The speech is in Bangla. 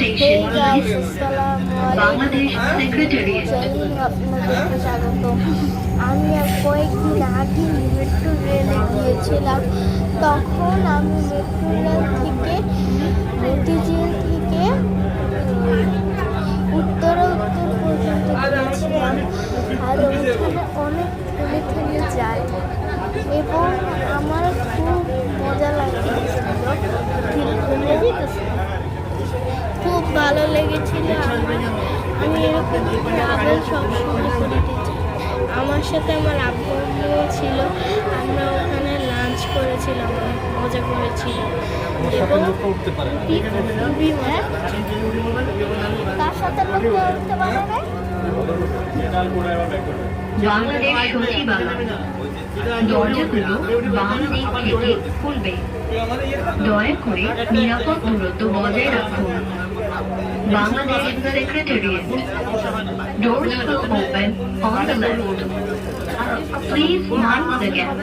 Hey guys, Assalamualaikum. আপনাদেরকে স্বাগত। আমি কয়েকদিন আগে মেট্রো রেলে গিয়েছিলাম। তখন আমি মেট্রো রেল থেকে মতিঝিল থেকে উত্তর পর্যন্ত গিয়েছিলাম। আর ওখানে অনেক থেমে যায় এবং আমার খুব মজা লাগছিল, খুব ভালো লেগেছিল। আমি এরকম ট্রাভেল সবসময় করতে চাই। আমার সাথে আমার আব্বুও ছিল। আমরা ওখানে লাঞ্চ করেছিলাম, অনেক মজা করেছিলাম এবং তার সাথে উঠতে পারে না। বাংলাদেশ সচিবালয় দরজাগুলো বাম দিক থেকে খুলবে। দয়া করে নিরাপদ দূরত্ব বজায় রাখুন। Bangladesh secretariat doors will open on the left. Please mind the gap.